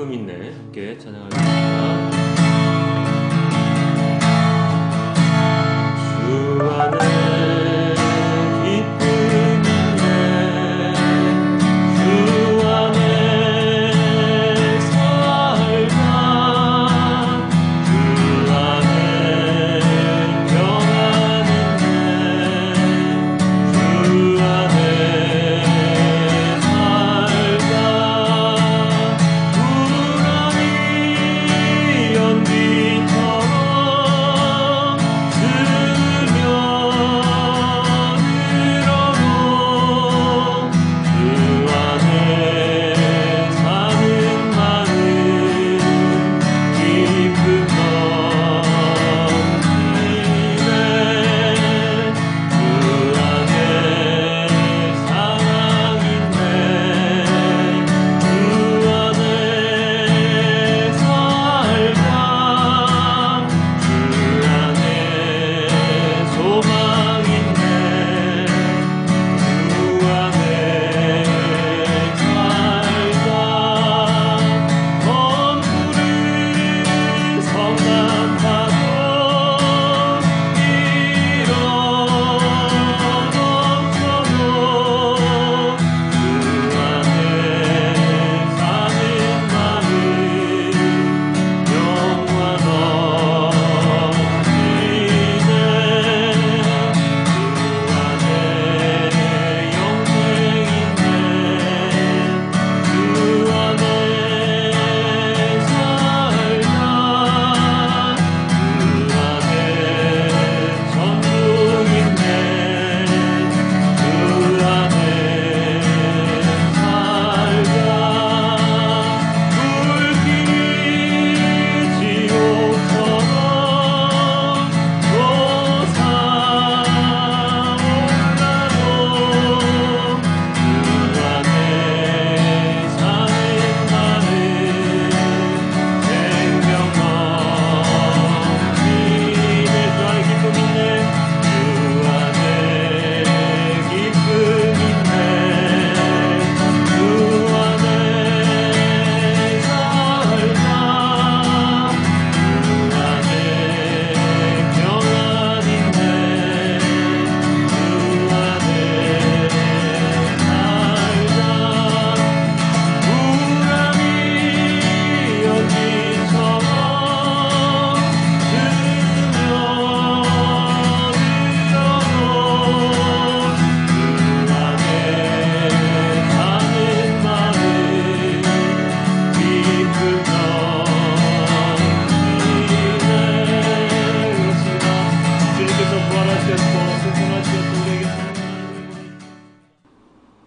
기쁨 있네 함께 찬양하겠습니다. 주 안에 기쁨 있네 주 안에 살다 주 안에 평안 있네 주 안에 살다 우라니 연기처럼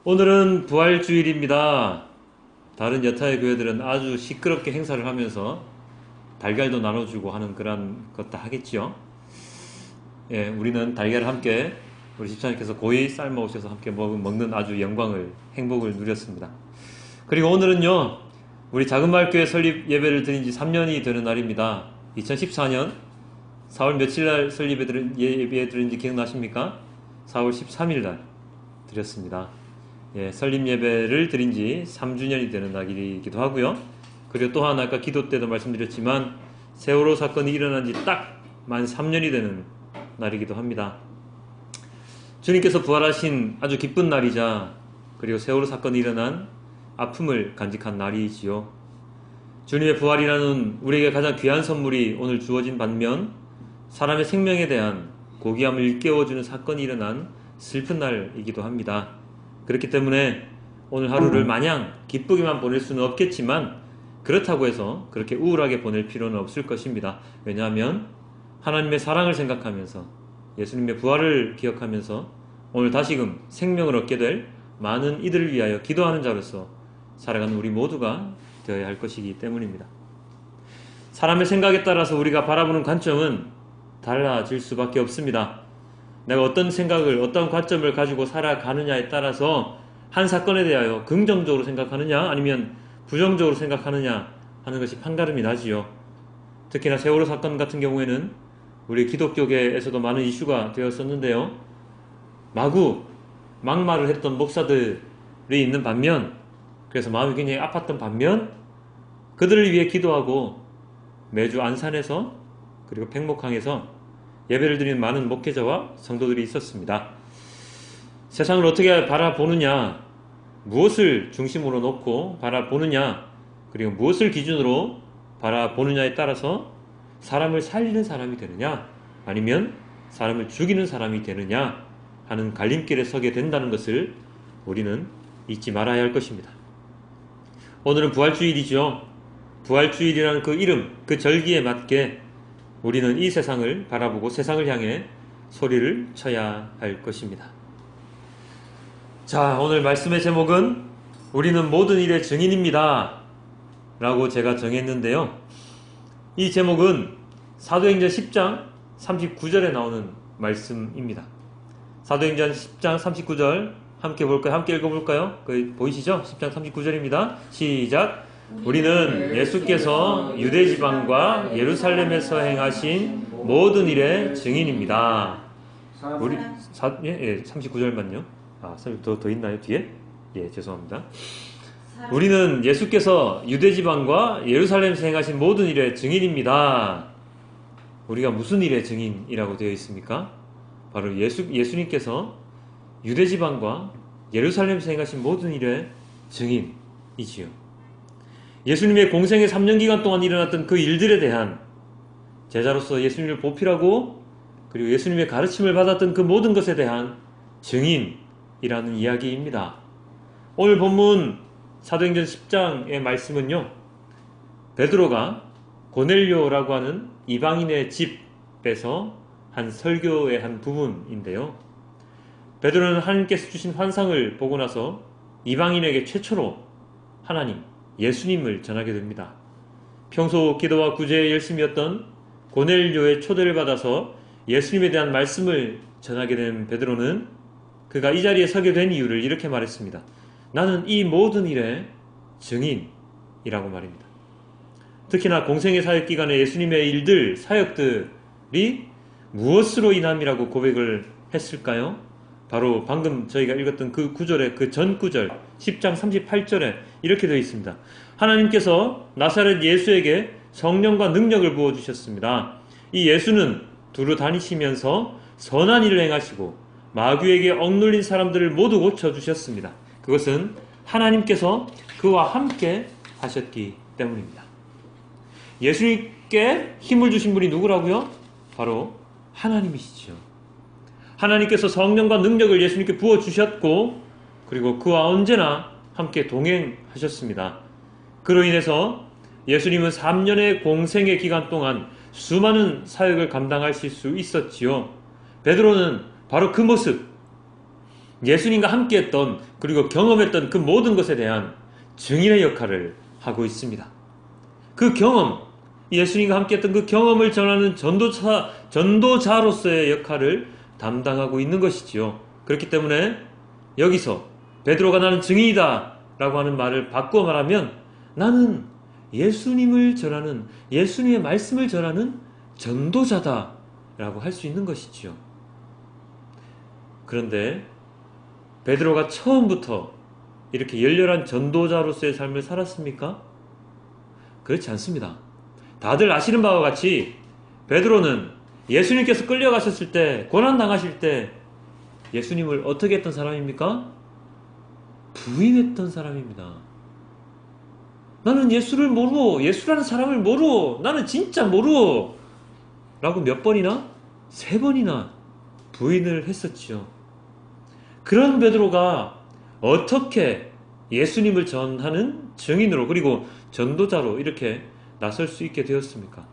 오늘은 부활주일입니다. 다른 여타의 교회들은 아주 시끄럽게 행사를 하면서 달걀도 나눠주고 하는 그런 것 다 하겠지요. 예, 우리는 달걀을 함께 우리 집사님께서 고이 삶아 오셔서 함께 먹는 아주 영광을, 행복을 누렸습니다. 그리고 오늘은요, 우리 작은마을교회 설립 예배를 드린 지 3년이 되는 날입니다. 2014년 4월 며칠 날 설립 예배 드린지 기억나십니까? 4월 13일 날 드렸습니다. 예, 설립 예배를 드린 지 3주년이 되는 날이기도 하고요. 그리고 또한 아까 기도 때도 말씀드렸지만 세월호 사건이 일어난 지 딱 만 3년이 되는 날이기도 합니다. 주님께서 부활하신 아주 기쁜 날이자 그리고 세월호 사건이 일어난 아픔을 간직한 날이지요. 주님의 부활이라는 우리에게 가장 귀한 선물이 오늘 주어진 반면 사람의 생명에 대한 고귀함을 일깨워주는 사건이 일어난 슬픈 날이기도 합니다. 그렇기 때문에 오늘 하루를 마냥 기쁘게만 보낼 수는 없겠지만 그렇다고 해서 그렇게 우울하게 보낼 필요는 없을 것입니다. 왜냐하면 하나님의 사랑을 생각하면서 예수님의 부활을 기억하면서 오늘 다시금 생명을 얻게 될 많은 이들을 위하여 기도하는 자로서 살아가는 우리 모두가 되어야 할 것이기 때문입니다. 사람의 생각에 따라서 우리가 바라보는 관점은 달라질 수밖에 없습니다. 내가 어떤 생각을, 어떤 관점을 가지고 살아가느냐에 따라서 한 사건에 대하여 긍정적으로 생각하느냐 아니면 부정적으로 생각하느냐 하는 것이 판가름이 나지요. 특히나 세월호 사건 같은 경우에는 우리 기독교계에서도 많은 이슈가 되었었는데요. 마구 막말을 했던 목사들이 있는 반면, 그래서 마음이 굉장히 아팠던 반면 그들을 위해 기도하고 매주 안산에서 그리고 팽목항에서 예배를 드리는 많은 목회자와 성도들이 있었습니다. 세상을 어떻게 바라보느냐, 무엇을 중심으로 놓고 바라보느냐, 그리고 무엇을 기준으로 바라보느냐에 따라서 사람을 살리는 사람이 되느냐, 아니면 사람을 죽이는 사람이 되느냐 하는 갈림길에 서게 된다는 것을 우리는 잊지 말아야 할 것입니다. 오늘은 부활주일이죠. 부활주일이라는 그 이름, 그 절기에 맞게 우리는 이 세상을 바라보고 세상을 향해 소리를 쳐야 할 것입니다. 자, 오늘 말씀의 제목은 우리는 모든 일의 증인입니다 라고 제가 정했는데요. 이 제목은 사도행전 10장 39절에 나오는 말씀입니다. 사도행전 10장 39절 함께 볼까요? 함께 읽어볼까요? 보이시죠? 10장 39절입니다. 시작! 우리는 예수께서 유대지방과 예루살렘에서 행하신 모든 일의 증인입니다. 우리 39절만요. 더 있나요? 뒤에? 예, 죄송합니다. 우리는 예수께서 유대지방과 예루살렘에서 행하신 모든 일의 증인입니다. 우리가 무슨 일의 증인이라고 되어 있습니까? 바로 예수님께서 유대지방과 예루살렘에서 행하신 모든 일의 증인이지요. 예수님의 공생의 3년 기간 동안 일어났던 그 일들에 대한 제자로서 예수님을 보필하고 그리고 예수님의 가르침을 받았던 그 모든 것에 대한 증인이라는 이야기입니다. 오늘 본문 사도행전 10장의 말씀은요, 베드로가 고넬료라고 하는 이방인의 집에서 한 설교의 한 부분인데요. 베드로는 하나님께서 주신 환상을 보고 나서 이방인에게 최초로 하나님, 예수님을 전하게 됩니다. 평소 기도와 구제에 열심이었던 고넬료의 초대를 받아서 예수님에 대한 말씀을 전하게 된 베드로는 그가 이 자리에 서게 된 이유를 이렇게 말했습니다. 나는 이 모든 일의 증인이라고 말입니다. 특히나 공생의 사역 기간에 예수님의 일들, 사역들이 무엇으로 인함이라고 고백을 했을까요? 바로 방금 저희가 읽었던 그 구절의 그 전 구절 10장 38절에 이렇게 되어 있습니다. 하나님께서 나사렛 예수에게 성령과 능력을 부어주셨습니다. 이 예수는 두루 다니시면서 선한 일을 행하시고 마귀에게 억눌린 사람들을 모두 고쳐주셨습니다. 그것은 하나님께서 그와 함께 하셨기 때문입니다. 예수님께 힘을 주신 분이 누구라고요? 바로 하나님이시죠. 하나님께서 성령과 능력을 예수님께 부어주셨고 그리고 그와 언제나 함께 동행하셨습니다. 그로 인해서 예수님은 3년의 공생의 기간 동안 수많은 사역을 감당하실 수 있었지요. 베드로는 바로 그 모습, 예수님과 함께했던 그리고 경험했던 그 모든 것에 대한 증인의 역할을 하고 있습니다. 그 경험, 예수님과 함께했던 그 경험을 전하는 전도자로서의 역할을 담당하고 있는 것이지요. 그렇기 때문에 여기서 베드로가 나는 증인이다 라고 하는 말을 바꾸어 말하면 나는 예수님을 전하는, 예수님의 말씀을 전하는 전도자다 라고 할 수 있는 것이지요. 그런데 베드로가 처음부터 이렇게 열렬한 전도자로서의 삶을 살았습니까? 그렇지 않습니다. 다들 아시는 바와 같이 베드로는 예수님께서 끌려가셨을 때, 고난당하실 때 예수님을 어떻게 했던 사람입니까? 부인했던 사람입니다. 나는 예수를 모르고, 예수라는 사람을 모르고, 나는 진짜 모르고 라고 몇 번이나? 3번이나 부인을 했었지요. 그런 베드로가 어떻게 예수님을 전하는 증인으로 그리고 전도자로 이렇게 나설 수 있게 되었습니까?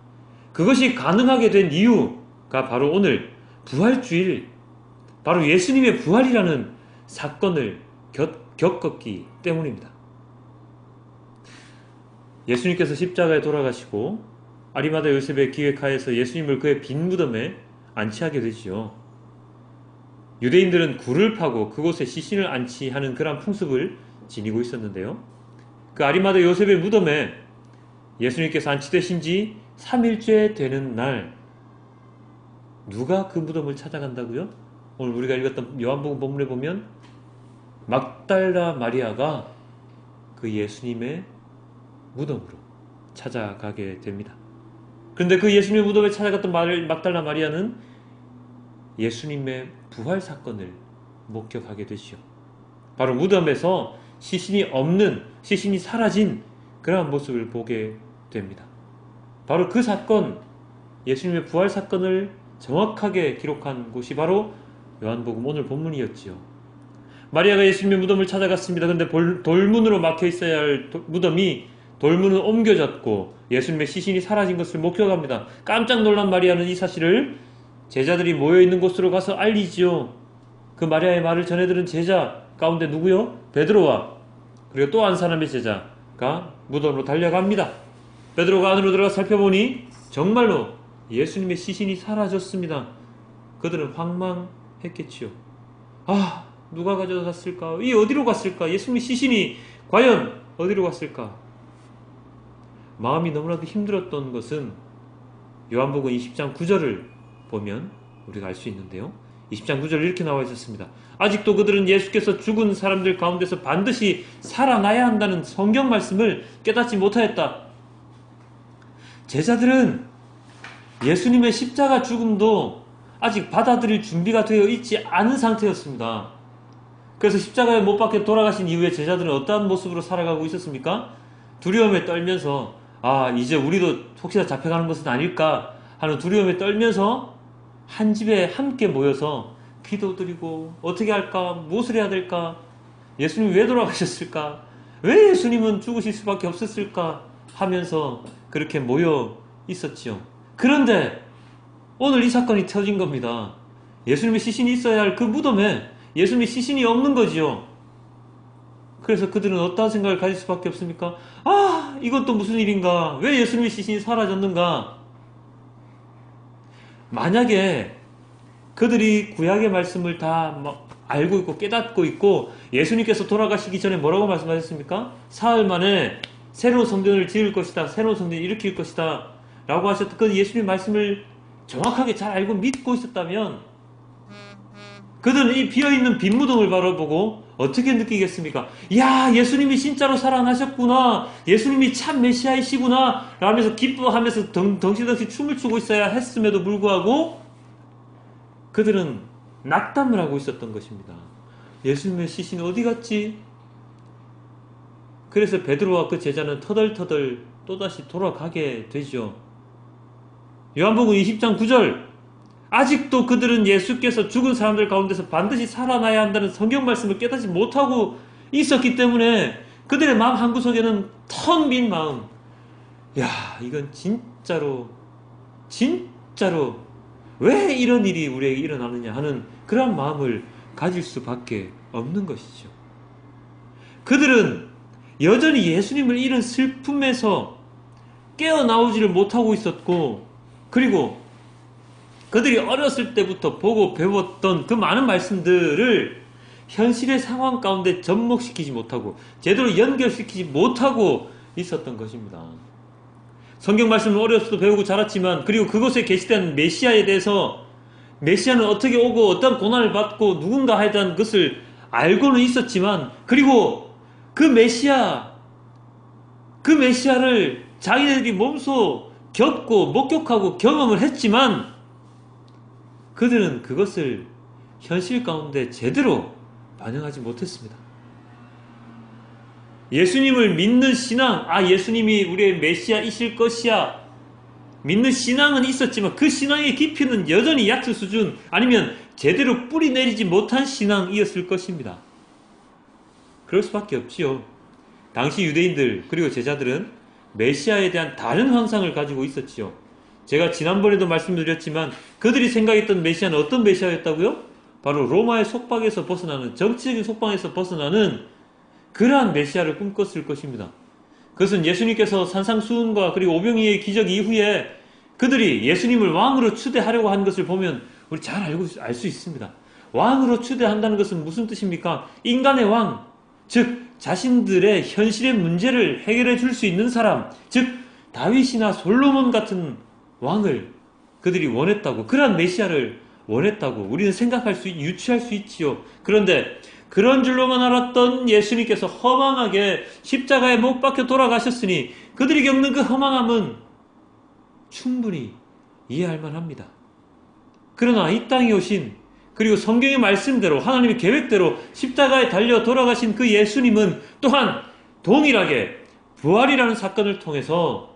그것이 가능하게 된 이유가 바로 오늘 부활주일, 바로 예수님의 부활이라는 사건을 겪었기 때문입니다. 예수님께서 십자가에 돌아가시고 아리마다 요셉의 기획하에서 예수님을 그의 빈 무덤에 안치하게 되지요. 유대인들은 굴을 파고 그곳에 시신을 안치하는 그런 풍습을 지니고 있었는데요. 그 아리마다 요셉의 무덤에 예수님께서 안치되신 지 3일째 되는 날 누가 그 무덤을 찾아간다고요? 오늘 우리가 읽었던 요한복음 본문에 보면 막달라 마리아가 그 예수님의 무덤으로 찾아가게 됩니다. 그런데 그 예수님의 무덤에 찾아갔던 막달라 마리아는 예수님의 부활 사건을 목격하게 되지요. 바로 무덤에서 시신이 사라진 그러한 모습을 보게 됩니다. 바로 그 사건, 예수님의 부활 사건을 정확하게 기록한 곳이 바로 요한복음 오늘 본문이었지요. 마리아가 예수님의 무덤을 찾아갔습니다. 그런데 돌문으로 막혀 있어야 할 무덤이 돌문은 옮겨졌고 예수님의 시신이 사라진 것을 목격합니다. 깜짝 놀란 마리아는 이 사실을 제자들이 모여있는 곳으로 가서 알리지요. 그 마리아의 말을 전해들은 제자 가운데 누구요? 베드로와 그리고 또 한 사람의 제자가 무덤으로 달려갑니다. 베드로가 안으로 들어가 살펴보니 정말로 예수님의 시신이 사라졌습니다. 그들은 황망했겠지요. 아, 누가 가져갔을까? 이 어디로 갔을까? 예수님의 시신이 과연 어디로 갔을까? 마음이 너무나도 힘들었던 것은 요한복음 20장 9절을 보면 우리가 알 수 있는데요. 20장 9절 이렇게 나와 있었습니다. 아직도 그들은 예수께서 죽은 사람들 가운데서 반드시 살아나야 한다는 성경 말씀을 깨닫지 못하였다. 제자들은 예수님의 십자가 죽음도 아직 받아들일 준비가 되어 있지 않은 상태였습니다. 그래서 십자가에 못 박혀 돌아가신 이후에 제자들은 어떠한 모습으로 살아가고 있었습니까? 두려움에 떨면서 이제 우리도 혹시나 잡혀가는 것은 아닐까 하는 두려움에 떨면서 한 집에 함께 모여서 기도드리고 어떻게 할까? 무엇을 해야 될까? 예수님이 왜 돌아가셨을까? 왜 예수님은 죽으실 수밖에 없었을까? 하면서 그렇게 모여 있었지요. 그런데 오늘 이 사건이 터진 겁니다. 예수님의 시신이 있어야 할 그 무덤에 예수님의 시신이 없는 거지요. 그래서 그들은 어떠한 생각을 가질 수밖에 없습니까? 이건 또 무슨 일인가? 왜 예수님의 시신이 사라졌는가? 만약에 그들이 구약의 말씀을 다 알고 있고 깨닫고 있고 예수님께서 돌아가시기 전에 뭐라고 말씀하셨습니까? 사흘 만에 새로운 성전을 지을 것이다. 새로운 성전을 일으킬 것이다. 라고 하셨던 그 예수님의 말씀을 정확하게 잘 알고 믿고 있었다면 그들은 이 비어있는 빈 무덤을 바라보고 어떻게 느끼겠습니까? 야, 예수님이 진짜로 살아나셨구나. 예수님이 참 메시아이시구나. 라면서 기뻐하면서 덩실덩실 춤을 추고 있어야 했음에도 불구하고 그들은 낙담을 하고 있었던 것입니다. 예수님의 시신이 어디 갔지? 그래서 베드로와 그 제자는 터덜터덜 또다시 돌아가게 되죠. 요한복음 20장 9절 아직도 그들은 예수께서 죽은 사람들 가운데서 반드시 살아나야 한다는 성경 말씀을 깨닫지 못하고 있었기 때문에 그들의 마음 한구석에는 텅 빈 마음, 이건 진짜로 왜 이런 일이 우리에게 일어나느냐 하는 그런 마음을 가질 수밖에 없는 것이죠. 그들은 여전히 예수님을 잃은 슬픔에서 깨어나오지를 못하고 있었고, 그리고 그들이 어렸을 때부터 보고 배웠던 그 많은 말씀들을 현실의 상황 가운데 접목시키지 못하고 제대로 연결시키지 못하고 있었던 것입니다. 성경 말씀을 어렸을 때 배우고 자랐지만, 그리고 그곳에 계시된 메시아에 대해서 메시아는 어떻게 오고 어떤 고난을 받고 누군가 하에 대한 것을 알고는 있었지만, 그리고 그 메시아를 자기들이 몸소 겪고 목격하고 경험을 했지만 그들은 그것을 현실 가운데 제대로 반영하지 못했습니다. 예수님을 믿는 신앙, 예수님이 우리의 메시아이실 것이야, 믿는 신앙은 있었지만 그 신앙의 깊이는 여전히 얕은 수준, 아니면 제대로 뿌리 내리지 못한 신앙이었을 것입니다. 그럴 수밖에 없지요. 당시 유대인들 그리고 제자들은 메시아에 대한 다른 환상을 가지고 있었지요. 제가 지난번에도 말씀드렸지만 그들이 생각했던 메시아는 어떤 메시아였다고요? 바로 로마의 속박에서 벗어나는, 정치적인 속박에서 벗어나는 그러한 메시아를 꿈꿨을 것입니다. 그것은 예수님께서 산상수훈과 그리고 오병이의 기적 이후에 그들이 예수님을 왕으로 추대하려고 한 것을 보면 우리 잘 알 수 있습니다. 왕으로 추대한다는 것은 무슨 뜻입니까? 인간의 왕, 즉 자신들의 현실의 문제를 해결해 줄 수 있는 사람, 즉 다윗이나 솔로몬 같은 왕을 그들이 원했다고, 그러한 메시아를 원했다고 우리는 유추할 수 있지요. 그런데 그런 줄로만 알았던 예수님께서 허망하게 십자가에 못 박혀 돌아가셨으니 그들이 겪는 그 허망함은 충분히 이해할 만합니다. 그러나 이 땅에 오신, 그리고 성경의 말씀대로 하나님의 계획대로 십자가에 달려 돌아가신 그 예수님은 또한 동일하게 부활이라는 사건을 통해서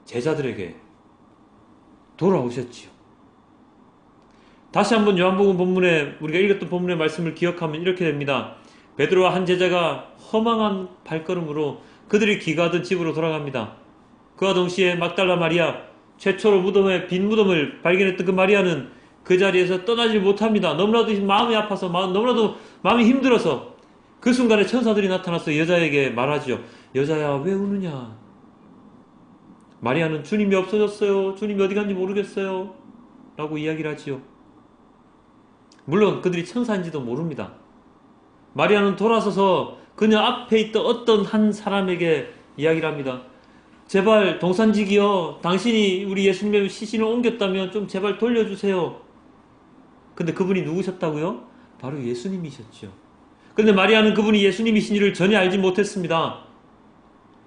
제자들에게 돌아오셨지요. 다시 한번 요한복음 본문에, 우리가 읽었던 본문의 말씀을 기억하면 이렇게 됩니다. 베드로와 한 제자가 허망한 발걸음으로 그들이 귀가하던 집으로 돌아갑니다. 그와 동시에 막달라 마리아, 최초로 빈 무덤을 발견했던 그 마리아는 그 자리에서 떠나질 못합니다. 너무나도 마음이 아파서, 너무나도 마음이 힘들어서 그 순간에 천사들이 나타나서 여자에게 말하지요. 여자야, 왜 우느냐? 마리아는 주님이 없어졌어요. 주님이 어디 간지 모르겠어요. 라고 이야기를 하지요. 물론 그들이 천사인지도 모릅니다. 마리아는 돌아서서 그녀 앞에 있던 어떤 한 사람에게 이야기를 합니다. 제발 동산지기여, 당신이 우리 예수님의 시신을 옮겼다면 좀 제발 돌려주세요. 근데 그분이 누구셨다고요? 바로 예수님이셨죠. 그런데 마리아는 그분이 예수님이신지를 전혀 알지 못했습니다.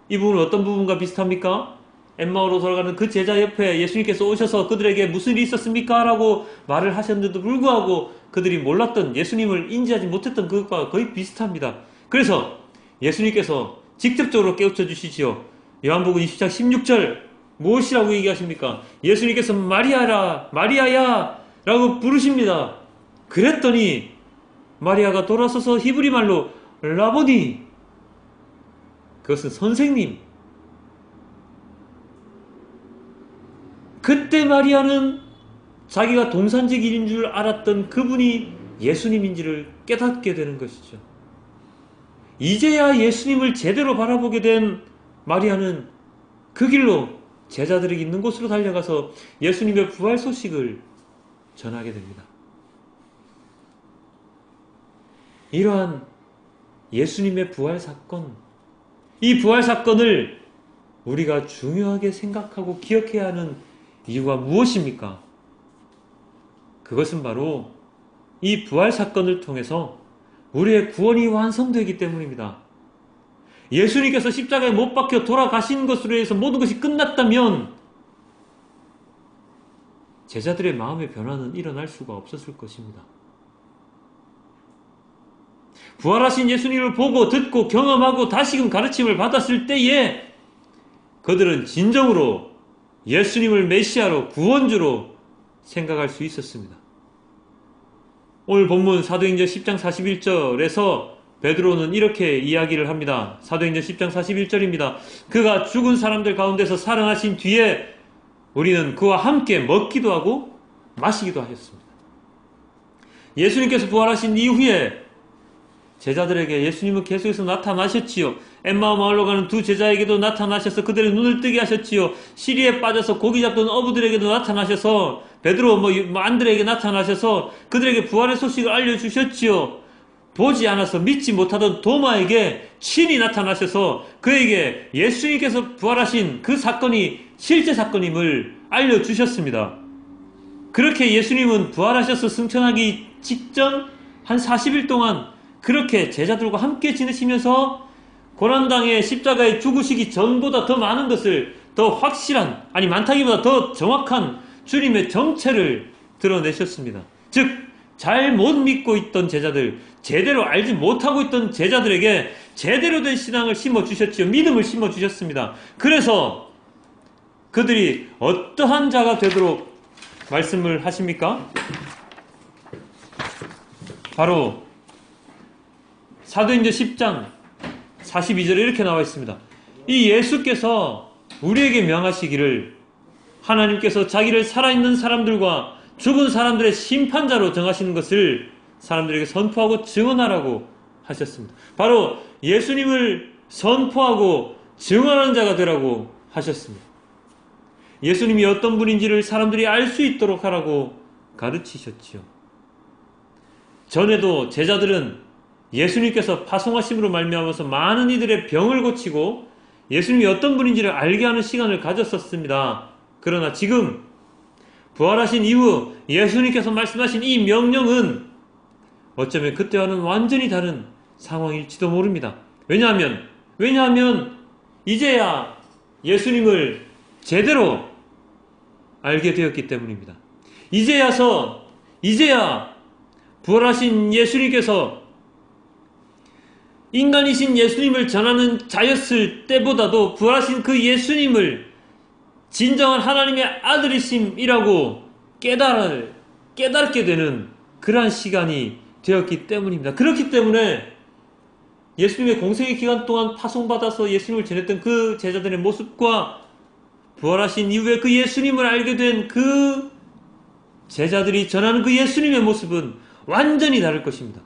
이 부분은 어떤 부분과 비슷합니까? 엠마오로 돌아가는 그 제자 옆에 예수님께서 오셔서 그들에게 무슨 일이 있었습니까? 라고 말을 하셨는데도 불구하고 그들이 몰랐던, 예수님을 인지하지 못했던 그것과 거의 비슷합니다. 그래서 예수님께서 직접적으로 깨우쳐 주시지요. 요한복음 20장 16절 무엇이라고 얘기하십니까? 예수님께서 마리아라, 마리아야 라고 부르십니다. 그랬더니 마리아가 돌아서서 히브리 말로 라보니, 그것은 선생님. 그때 마리아는 자기가 동산직인 줄 알았던 그분이 예수님인지를 깨닫게 되는 것이죠. 이제야 예수님을 제대로 바라보게 된 마리아는 그 길로 제자들이 있는 곳으로 달려가서 예수님의 부활 소식을 전하게 됩니다. 이러한 예수님의 부활 사건, 이 부활 사건을 우리가 중요하게 생각하고 기억해야 하는 이유가 무엇입니까? 그것은 바로 이 부활 사건을 통해서 우리의 구원이 완성되기 때문입니다. 예수님께서 십자가에 못 박혀 돌아가신 것으로 해서 모든 것이 끝났다면 제자들의 마음의 변화는 일어날 수가 없었을 것입니다. 부활하신 예수님을 보고 듣고 경험하고 다시금 가르침을 받았을 때에 그들은 진정으로 예수님을 메시아로, 구원주로 생각할 수 있었습니다. 오늘 본문 사도행전 10장 41절에서 베드로는 이렇게 이야기를 합니다. 사도행전 10장 41절입니다. 그가 죽은 사람들 가운데서 살아나신 뒤에 우리는 그와 함께 먹기도 하고 마시기도 하였습니다. 예수님께서 부활하신 이후에 제자들에게 예수님은 계속해서 나타나셨지요. 엠마오 마을로 가는 두 제자에게도 나타나셔서 그들의 눈을 뜨게 하셨지요. 시리에 빠져서 고기 잡던 어부들에게도 나타나셔서 베드로 안드레에게 나타나셔서 그들에게 부활의 소식을 알려주셨지요. 보지 않아서 믿지 못하던 도마에게 친히 나타나셔서 그에게 예수님께서 부활하신 그 사건이 실제 사건임을 알려주셨습니다. 그렇게 예수님은 부활하셔서 승천하기 직전 한 40일 동안 그렇게 제자들과 함께 지내시면서 고난당의 십자가에 죽으시기 전보다 더 많은 것을, 더 확실한, 아니 많다기보다 더 정확한 주님의 정체를 드러내셨습니다. 즉 잘 못 믿고 있던 제자들, 제대로 알지 못하고 있던 제자들에게 제대로 된 신앙을 심어주셨지요. 믿음을 심어주셨습니다. 그래서 그들이 어떠한 자가 되도록 말씀을 하십니까? 바로 사도행전 10장 42절에 이렇게 나와 있습니다. 이 예수께서 우리에게 명하시기를 하나님께서 자기를 살아있는 사람들과 죽은 사람들의 심판자로 정하시는 것을 사람들에게 선포하고 증언하라고 하셨습니다. 바로 예수님을 선포하고 증언하는 자가 되라고 하셨습니다. 예수님이 어떤 분인지를 사람들이 알 수 있도록 하라고 가르치셨지요. 전에도 제자들은 예수님께서 파송하심으로 말미암아서 많은 이들의 병을 고치고 예수님이 어떤 분인지를 알게 하는 시간을 가졌었습니다. 그러나 지금 부활하신 이후 예수님께서 말씀하신 이 명령은 어쩌면 그때와는 완전히 다른 상황일지도 모릅니다. 왜냐하면 이제야 예수님을 제대로 알게 되었기 때문입니다. 이제야 부활하신 예수님께서 인간이신 예수님을 전하는 자였을 때보다도 부활하신 그 예수님을 진정한 하나님의 아들이심이라고 깨닫게 되는 그러한 시간이 되었기 때문입니다. 그렇기 때문에 예수님의 공생의 기간 동안 파송받아서 예수님을 전했던 그 제자들의 모습과 부활하신 이후에 그 예수님을 알게 된 그 제자들이 전하는 그 예수님의 모습은 완전히 다를 것입니다.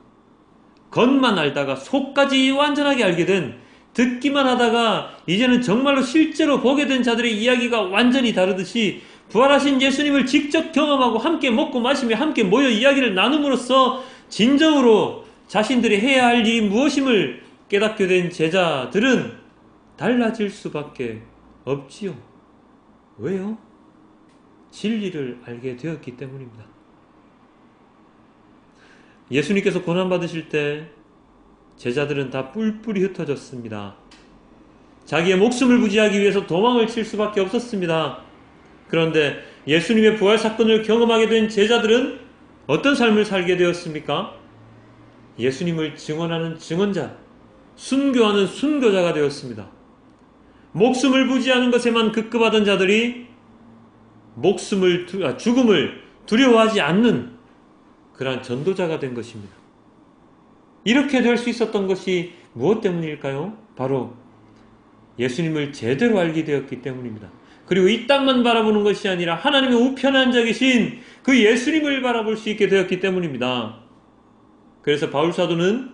겉만 알다가 속까지 완전하게 알게 된, 듣기만 하다가 이제는 정말로 실제로 보게 된 자들의 이야기가 완전히 다르듯이 부활하신 예수님을 직접 경험하고 함께 먹고 마시며 함께 모여 이야기를 나눔으로써 진정으로 자신들이 해야 할 일이 무엇임을 깨닫게 된 제자들은 달라질 수밖에 없지요. 왜요? 진리를 알게 되었기 때문입니다. 예수님께서 고난받으실 때 제자들은 다 뿔뿔이 흩어졌습니다. 자기의 목숨을 부지하기 위해서 도망을 칠 수밖에 없었습니다. 그런데 예수님의 부활 사건을 경험하게 된 제자들은 어떤 삶을 살게 되었습니까? 예수님을 증언하는 증언자, 순교하는 순교자가 되었습니다. 목숨을 부지하는 것에만 급급하던 자들이 죽음을 두려워하지 않는 그러한 전도자가 된 것입니다. 이렇게 될 수 있었던 것이 무엇 때문일까요? 바로 예수님을 제대로 알게 되었기 때문입니다. 그리고 이 땅만 바라보는 것이 아니라 하나님의 우편에 앉아 계신 그 예수님을 바라볼 수 있게 되었기 때문입니다. 그래서 바울 사도는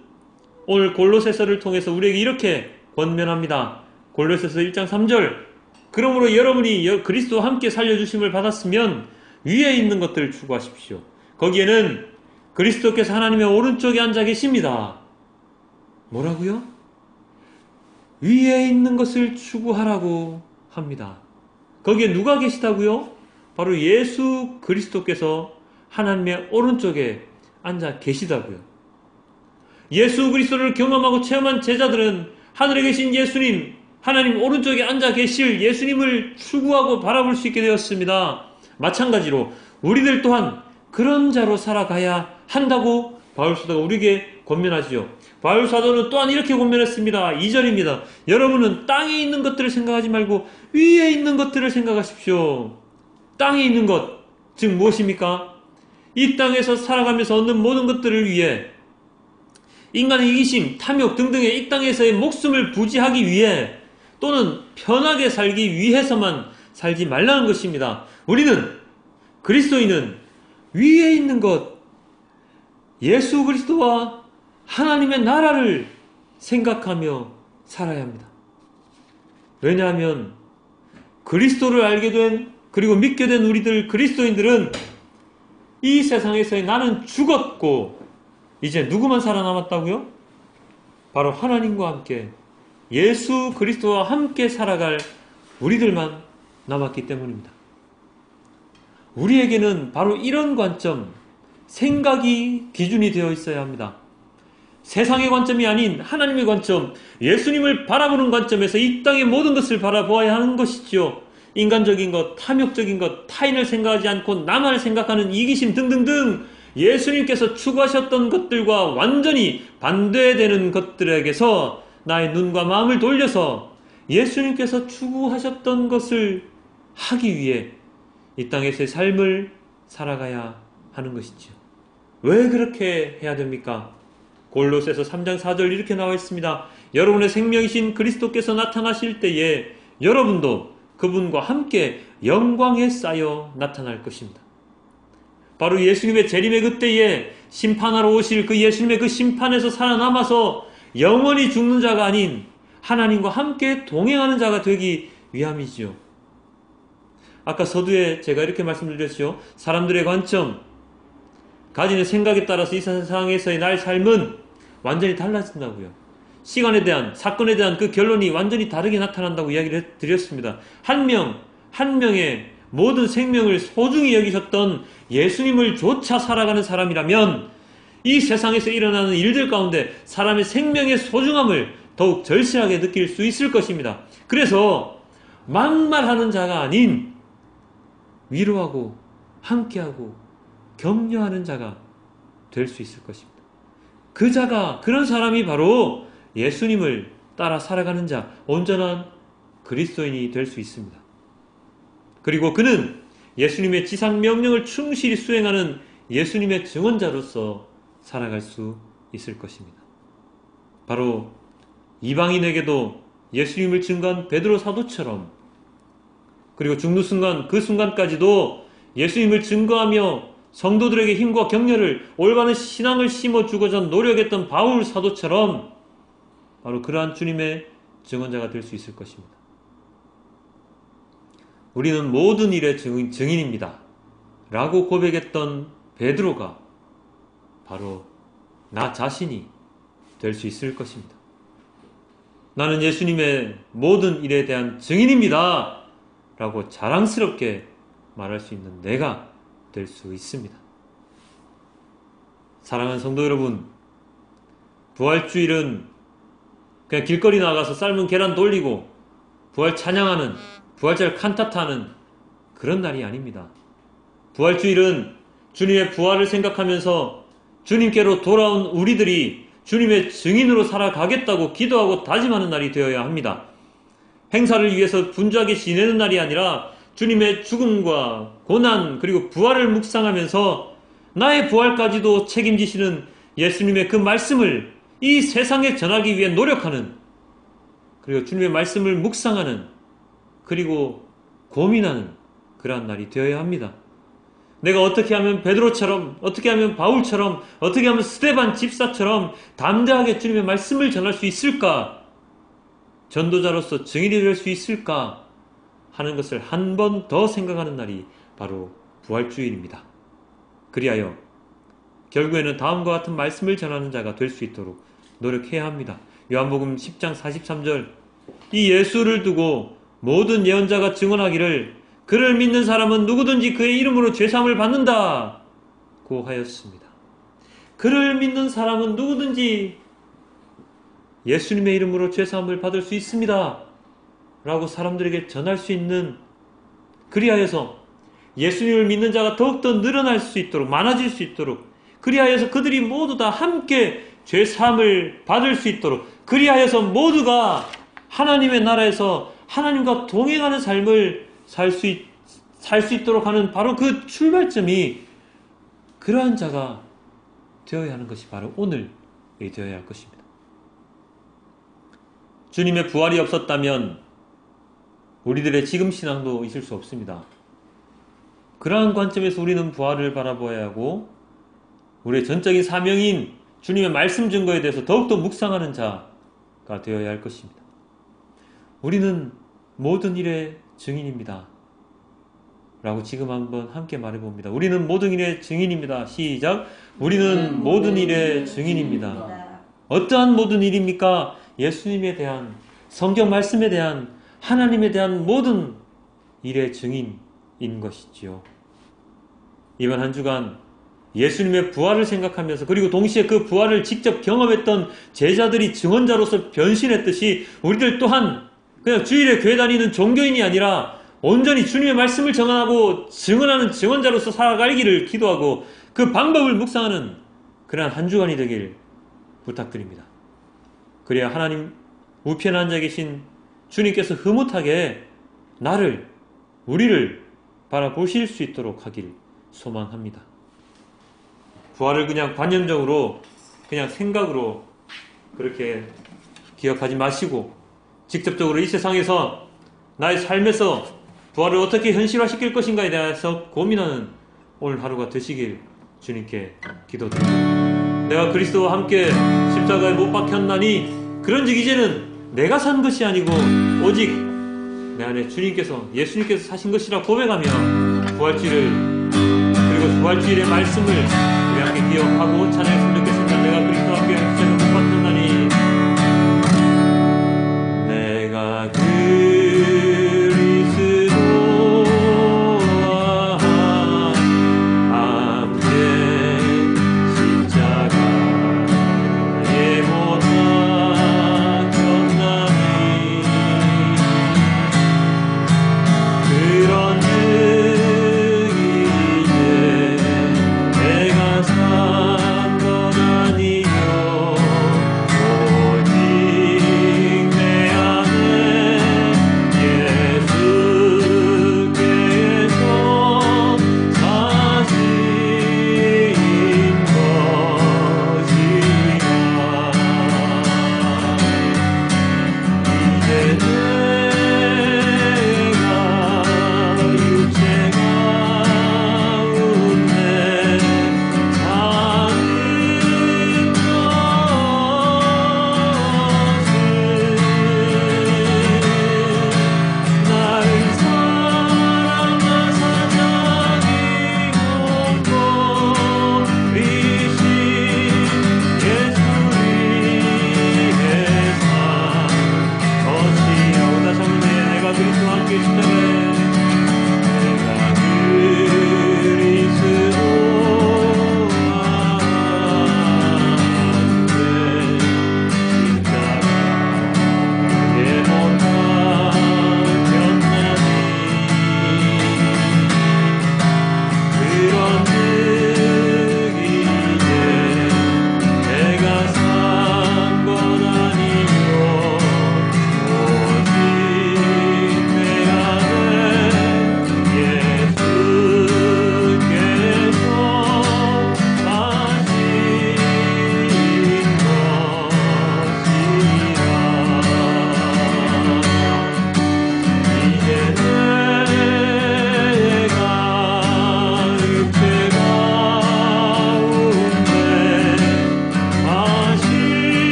오늘 골로새서를 통해서 우리에게 이렇게 권면합니다. 골로새서 1장 3절, 그러므로 여러분이 그리스도와 함께 살려주심을 받았으면 위에 있는 것들을 추구하십시오. 거기에는 그리스도께서 하나님의 오른쪽에 앉아 계십니다. 뭐라고요? 위에 있는 것을 추구하라고 합니다. 거기에 누가 계시다고요? 바로 예수 그리스도께서 하나님의 오른쪽에 앉아 계시다고요. 예수 그리스도를 경험하고 체험한 제자들은 하늘에 계신 예수님, 하나님 오른쪽에 앉아 계실 예수님을 추구하고 바라볼 수 있게 되었습니다. 마찬가지로 우리들 또한 그런 자로 살아가야 한다고 바울사도가 우리에게 권면하지요. 바울사도는 또한 이렇게 권면했습니다. 2절입니다. 여러분은 땅에 있는 것들을 생각하지 말고 위에 있는 것들을 생각하십시오. 땅에 있는 것, 즉 무엇입니까? 이 땅에서 살아가면서 얻는 모든 것들을 위해, 인간의 이기심, 탐욕 등등의 이 땅에서의 목숨을 부지하기 위해 또는 편하게 살기 위해서만 살지 말라는 것입니다. 우리는, 그리스도인은 위에 있는 것, 예수 그리스도와 하나님의 나라를 생각하며 살아야 합니다. 왜냐하면 그리스도를 알게 된, 그리고 믿게 된 우리들 그리스도인들은 이 세상에서의 나는 죽었고 이제 누구만 살아남았다고요? 바로 하나님과 함께 예수 그리스도와 함께 살아갈 우리들만 남았기 때문입니다. 우리에게는 바로 이런 관점, 생각이 기준이 되어 있어야 합니다. 세상의 관점이 아닌 하나님의 관점, 예수님을 바라보는 관점에서 이 땅의 모든 것을 바라보아야 하는 것이지요. 인간적인 것, 탐욕적인 것, 타인을 생각하지 않고 나만을 생각하는 이기심 등등등 예수님께서 추구하셨던 것들과 완전히 반대되는 것들에게서 나의 눈과 마음을 돌려서 예수님께서 추구하셨던 것을 하기 위해 이 땅에서의 삶을 살아가야 하는 것이죠. 왜 그렇게 해야 됩니까? 골로새서 3장 4절 이렇게 나와 있습니다. 여러분의 생명이신 그리스도께서 나타나실 때에 여러분도 그분과 함께 영광에 쌓여 나타날 것입니다. 바로 예수님의 재림의 그때에 심판하러 오실 그 예수님의 그 심판에서 살아남아서 영원히 죽는 자가 아닌 하나님과 함께 동행하는 자가 되기 위함이지요. 아까 서두에 제가 이렇게 말씀드렸죠. 사람들의 관점, 가지는 생각에 따라서 이 세상에서의 나의 삶은 완전히 달라진다고요. 시간에 대한, 사건에 대한 그 결론이 완전히 다르게 나타난다고 이야기를 드렸습니다. 한 명의 모든 생명을 소중히 여기셨던 예수님을 조차 살아가는 사람이라면 이 세상에서 일어나는 일들 가운데 사람의 생명의 소중함을 더욱 절실하게 느낄 수 있을 것입니다. 그래서 막말하는 자가 아닌 위로하고 함께하고 격려하는 자가 될 수 있을 것입니다. 그런 사람이 바로 예수님을 따라 살아가는 자, 온전한 그리스도인이 될 수 있습니다. 그리고 그는 예수님의 지상 명령을 충실히 수행하는 예수님의 증언자로서 살아갈 수 있을 것입니다. 바로 이방인에게도 예수님을 증거한 베드로 사도처럼, 그리고 죽는 순간, 그 순간까지도 예수님을 증거하며 성도들에게 힘과 격려를, 올바른 신앙을 심어주고자 노력했던 바울 사도처럼 바로 그러한 주님의 증언자가 될 수 있을 것입니다. 우리는 모든 일의 증인입니다 라고 고백했던 베드로가 바로 나 자신이 될 수 있을 것입니다. 나는 예수님의 모든 일에 대한 증인입니다 라고 자랑스럽게 말할 수 있는 내가 될 수 있습니다. 사랑하는 성도 여러분, 부활주일은 그냥 길거리 나가서 삶은 계란 돌리고 부활 찬양하는, 부활절 칸타타하는 그런 날이 아닙니다. 부활주일은 주님의 부활을 생각하면서 주님께로 돌아온 우리들이 주님의 증인으로 살아가겠다고 기도하고 다짐하는 날이 되어야 합니다. 행사를 위해서 분주하게 지내는 날이 아니라 주님의 죽음과 고난 그리고 부활을 묵상하면서 나의 부활까지도 책임지시는 예수님의 그 말씀을 이 세상에 전하기 위해 노력하는, 그리고 주님의 말씀을 묵상하는, 그리고 고민하는 그러한 날이 되어야 합니다. 내가 어떻게 하면 베드로처럼, 어떻게 하면 바울처럼, 어떻게 하면 스데반 집사처럼 담대하게 주님의 말씀을 전할 수 있을까? 전도자로서 증인이 될 수 있을까? 하는 것을 한 번 더 생각하는 날이 바로 부활주일입니다. 그리하여 결국에는 다음과 같은 말씀을 전하는 자가 될 수 있도록 노력해야 합니다. 요한복음 10장 43절, 이 예수를 두고 모든 예언자가 증언하기를 그를 믿는 사람은 누구든지 그의 이름으로 죄사함을 받는다 고 하였습니다. 그를 믿는 사람은 누구든지 예수님의 이름으로 죄사함을 받을 수 있습니다 라고 사람들에게 전할 수 있는, 그리하여서 예수님을 믿는 자가 더욱더 늘어날 수 있도록, 많아질 수 있도록, 그리하여서 그들이 모두 다 함께 죄사함을 받을 수 있도록, 그리하여서 모두가 하나님의 나라에서 하나님과 동행하는 삶을 살 수 있도록 하는 바로 그 출발점이 그러한 자가 되어야 하는 것이 바로 오늘이 되어야 할 것입니다. 주님의 부활이 없었다면 우리들의 지금 신앙도 있을 수 없습니다. 그러한 관점에서 우리는 부활을 바라보아야 하고 우리의 전적인 사명인 주님의 말씀 증거에 대해서 더욱더 묵상하는 자가 되어야 할 것입니다. 우리는 모든 일의 증인입니다 라고 지금 한번 함께 말해봅니다. 우리는 모든 일의 증인입니다. 시작. 우리는 모든 일의 증인입니다. 어떠한 모든 일입니까? 예수님에 대한, 성경 말씀에 대한, 하나님에 대한 모든 일의 증인인 것이지요. 이번 한 주간 예수님의 부활을 생각하면서, 그리고 동시에 그 부활을 직접 경험했던 제자들이 증언자로서 변신했듯이 우리들 또한 그냥 주일에 교회 다니는 종교인이 아니라 온전히 주님의 말씀을 정하고 증언하는 증언자로서 살아가기를 기도하고 그 방법을 묵상하는 그러한 한 주간이 되길 부탁드립니다. 그래야 하나님 우편에 앉아 계신 주님께서 흐뭇하게 나를, 우리를 바라보실 수 있도록 하길 소망합니다. 부활을 그냥 관념적으로, 그냥 생각으로 그렇게 기억하지 마시고 직접적으로 이 세상에서 나의 삶에서 부활을 어떻게 현실화시킬 것인가에 대해서 고민하는 오늘 하루가 되시길 주님께 기도드립니다. 내가 그리스도와 함께 십자가에 못 박혔나니 그런즉 이제는 내가 산 것이 아니고 오직 내 안에 주님께서, 예수님께서 사신 것이라 고백하며 부활주일을, 그리고 부활주일의 말씀을 우리 함께 기억하고 찬양했으면 좋겠습니다. 내가 그리스도와 함께 십자가에 못 박혔나니 내가